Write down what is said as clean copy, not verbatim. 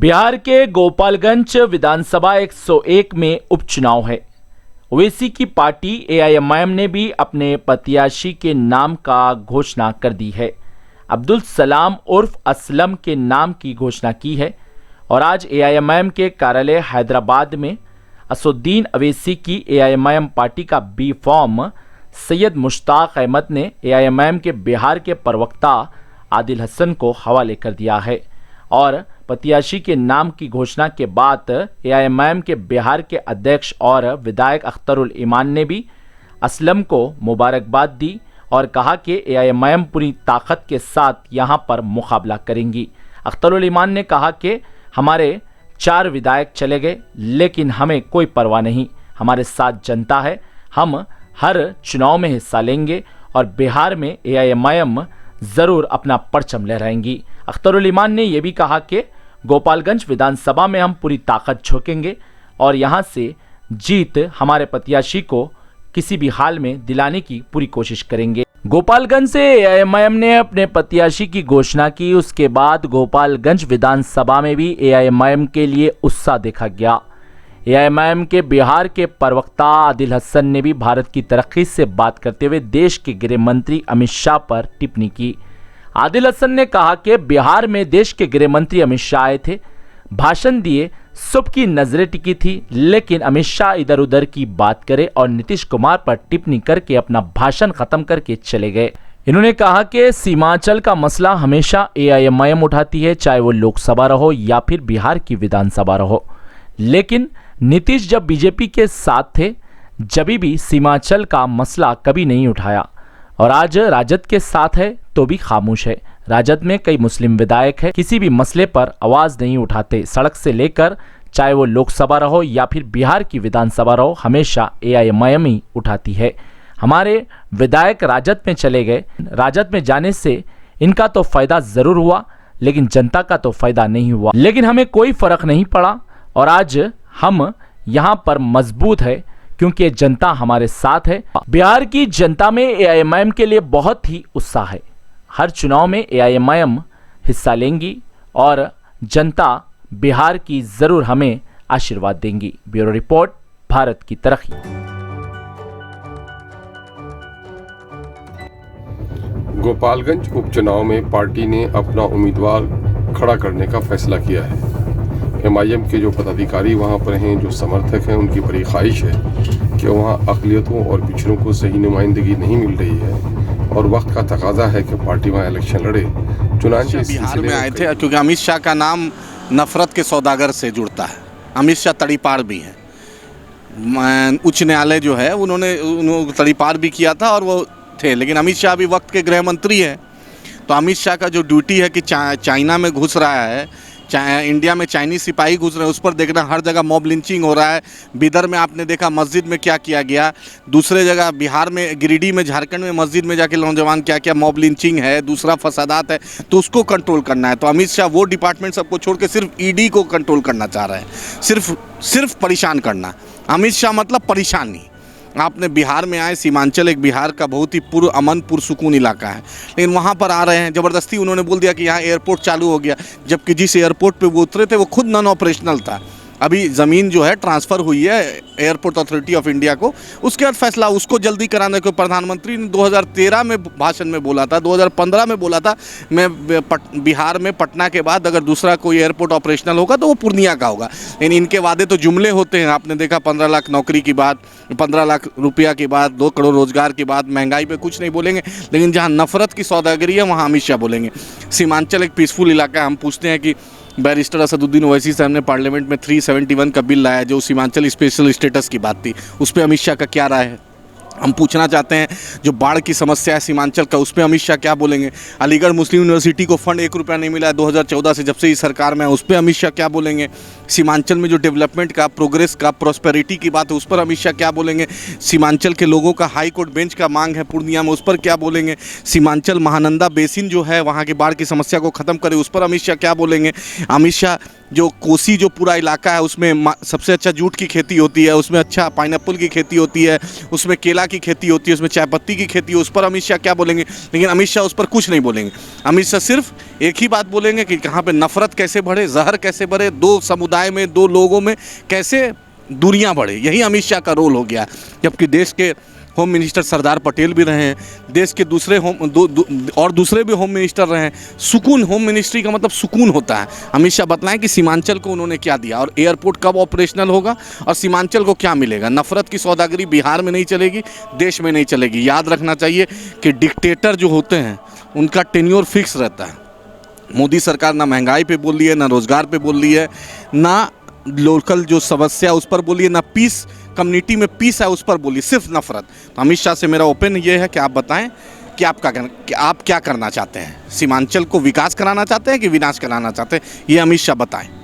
बिहार के गोपालगंज विधानसभा 101 में उपचुनाव है। ओवैसी की पार्टी एआईएमआईएम ने भी अपने प्रत्याशी के नाम का घोषणा कर दी है। अब्दुल सलाम उर्फ असलम के नाम की घोषणा की है और आज एआईएमआईएम के कार्यालय हैदराबाद में असुद्दीन अवैसी की एआईएमआईएम पार्टी का बी फॉर्म सैयद मुश्ताक अहमद ने एआईएमआईएम के बिहार के प्रवक्ता आदिल हसन को हवाले कर दिया है और प्रत्याशी के नाम की घोषणा के बाद एआईएमआईएम के बिहार के अध्यक्ष और विधायक अख्तरुल ईमान ने भी असलम को मुबारकबाद दी और कहा कि एआईएमआईएम पूरी ताकत के साथ यहां पर मुकाबला करेंगी। अख्तरुल ईमान ने कहा कि हमारे 4 विधायक चले गए लेकिन हमें कोई परवाह नहीं, हमारे साथ जनता है, हम हर चुनाव में हिस्सा लेंगे और बिहार में एआईएमआईएम ज़रूर अपना परचम लहराएंगी। अख्तरुल ईमान ने यह भी कहा कि गोपालगंज विधानसभा में हम पूरी ताकत झोंकेंगे और यहां से जीत हमारे प्रत्याशी को किसी भी हाल में दिलाने की पूरी कोशिश करेंगे। गोपालगंज से एआईएमआईएम ने अपने प्रत्याशी की घोषणा की, उसके बाद गोपालगंज विधानसभा में भी एआईएमआईएम के लिए उत्साह देखा गया। एआईएमआईएम के बिहार के प्रवक्ता आदिल हसन ने भी भारत की तरक्की से बात करते हुए देश के गृह मंत्री अमित शाह पर टिप्पणी की। आदिल हसन ने कहा कि बिहार में देश के गृह मंत्री अमित शाह आए थे, भाषण दिए, सबकी नजरें टिकी थी, लेकिन अमित शाह इधर उधर की बात करे और नीतीश कुमार पर टिप्पणी करके अपना भाषण खत्म करके चले गए। इन्होंने कहा कि सीमांचल का मसला हमेशा एआईएमआईएम उठाती है, चाहे वो लोकसभा रहो या फिर बिहार की विधानसभा रहो, लेकिन नीतीश जब बीजेपी के साथ थे जब भी सीमांचल का मसला कभी नहीं उठाया और आज राजद के साथ है तो भी खामोश है। राजद में कई मुस्लिम विधायक है, किसी भी मसले पर आवाज नहीं उठाते। सड़क से लेकर चाहे वो लोकसभा रहो या फिर बिहार की विधानसभा रहो, हमेशा एआईएमआईएम ही उठाती है। हमारे विधायक राजद में चले गए, राजद में जाने से इनका तो फायदा जरूर हुआ लेकिन जनता का तो फायदा नहीं हुआ, लेकिन हमें कोई फर्क नहीं पड़ा और आज हम यहाँ पर मजबूत है क्योंकि जनता हमारे साथ है। बिहार की जनता में एआईएमआईएम के लिए बहुत ही उत्साह है। हर चुनाव में एआईएमआईएम हिस्सा लेंगी और जनता बिहार की जरूर हमें आशीर्वाद देंगी। ब्यूरो रिपोर्ट, भारत की तरक्की। गोपालगंज उपचुनाव में पार्टी ने अपना उम्मीदवार खड़ा करने का फैसला किया है। एमआईएम के जो पदाधिकारी वहां पर हैं, जो समर्थक हैं, उनकी बड़ी ख्वाहिश है कि वहां अक़लियतों और पिछड़ों को सही नुमाइंदगी नहीं मिल रही है और वक्त का तकाजा है कि पार्टी वहां इलेक्शन लड़े। चुनांचे बिहार में आए थे क्योंकि अमित शाह का नाम नफरत के सौदागर से जुड़ता है। अमित शाह तड़ीपार भी हैं, उच्च न्यायालय जो है उन्होंने तड़ीपार भी किया था और वो थे, लेकिन अमित शाह भी वक्त के गृह मंत्री हैं। तो अमित शाह का जो ड्यूटी है कि चाइना में घुस रहा है, इंडिया में चाइनीज सिपाही घुस रहे हैं, उस पर देखना हर जगह मॉब लिंचिंग हो रहा है। बिदर में आपने देखा मस्जिद में क्या किया गया, दूसरे जगह बिहार में गिरिडीह में, झारखंड में मस्जिद में जाके नौजवान क्या क्या मॉब लिंचिंग है, दूसरा फसादात है, तो उसको कंट्रोल करना है। तो अमित शाह वो डिपार्टमेंट सबको छोड़ के सिर्फ ईडी को कंट्रोल करना चाह रहे हैं, सिर्फ परेशान करना। अमित शाह मतलब परेशानी। आपने बिहार में आए, सीमांचल एक बिहार का बहुत ही अमन पुरसुकून इलाका है, लेकिन वहाँ पर आ रहे हैं ज़बरदस्ती। उन्होंने बोल दिया कि यहाँ एयरपोर्ट चालू हो गया, जबकि जिस एयरपोर्ट पे वो उतरे थे वो खुद नॉन ऑपरेशनल था। अभी ज़मीन जो है ट्रांसफ़र हुई है एयरपोर्ट अथॉरिटी ऑफ इंडिया को, उसके बाद फैसला उसको जल्दी कराने को प्रधानमंत्री ने 2013 में भाषण में बोला था, 2015 में बोला था, मैं बिहार में पटना के बाद अगर दूसरा कोई एयरपोर्ट ऑपरेशनल होगा तो वो पूर्णिया का होगा। लेकिन इनके वादे तो जुमले होते हैं। आपने देखा 15 लाख नौकरी की बात, 15 लाख रुपया की बात, 2 करोड़ रोजगार की बात, महंगाई पे कुछ नहीं बोलेंगे, लेकिन जहाँ नफरत की सौदागरी है वहाँ अमित शाह बोलेंगे। सीमांचल एक पीसफुल इलाका है। हम पूछते हैं कि बैरिस्टर असदुद्दीन ओवैसी साहब ने पार्लियामेंट में 371 का बिल लाया जो सीमांचल स्पेशल स्टेटस की बात थी, उस पर अमित शाह का क्या राय है? हम पूछना चाहते हैं जो बाढ़ की समस्या है सीमांचल का, उस पर अमित शाह क्या बोलेंगे? अलीगढ़ मुस्लिम यूनिवर्सिटी को फंड 1 रुपया नहीं मिला है 2014 से, जब से इस सरकार में है, उस पर अमित शाह क्या बोलेंगे? सीमांचल में जो डेवलपमेंट का, प्रोग्रेस का, प्रॉस्पेरिटी की बात है उस पर अमित शाह क्या बोलेंगे? सीमांचल के लोगों का हाई कोर्ट बेंच का मांग है पूर्णिया में, उस पर क्या बोलेंगे? सीमांचल महानंदा बेसिन जो है वहाँ की बाढ़ की समस्या को ख़त्म करे, उस पर अमित शाह क्या बोलेंगे? अमित शाह जो कोसी जो पूरा इलाका है उसमें सबसे अच्छा जूट की खेती होती है, उसमें अच्छा पाइनएप्पल की खेती होती है, उसमें केला की खेती होती है, उसमें चाय पत्ती की खेती है, उस पर अमित शाह क्या बोलेंगे? लेकिन अमित शाह उस पर कुछ नहीं बोलेंगे। अमित शाह सिर्फ एक ही बात बोलेंगे कि कहाँ पे नफरत कैसे बढ़े, जहर कैसे बढ़े, दो समुदाय में, दो लोगों में कैसे दूरियां बढ़े, यही अमित शाह का रोल हो गया। जबकि देश के होम मिनिस्टर सरदार पटेल भी रहे हैं, देश के दूसरे और दूसरे भी होम मिनिस्टर रहे हैं। सुकून, होम मिनिस्ट्री का मतलब सुकून होता है। अमित शाह बतलाएं कि सीमांचल को उन्होंने क्या दिया और एयरपोर्ट कब ऑपरेशनल होगा और सीमांचल को क्या मिलेगा। नफरत की सौदागरी बिहार में नहीं चलेगी, देश में नहीं चलेगी। याद रखना चाहिए कि डिक्टेटर जो होते हैं उनका टेन्योर फिक्स रहता है। मोदी सरकार ना महंगाई पे बोल रही है, ना रोजगार पे बोल रही है, ना लोकल जो समस्या उस पर बोलिए, ना पीस, कम्युनिटी में पीस है उस पर बोलिए, सिर्फ नफरत। तो अमित शाह से मेरा ओपन ये है कि आप बताएं कि आप क्या करना चाहते हैं? सीमांचल को विकास कराना चाहते हैं कि विनाश कराना चाहते हैं? ये अमित शाह बताएं।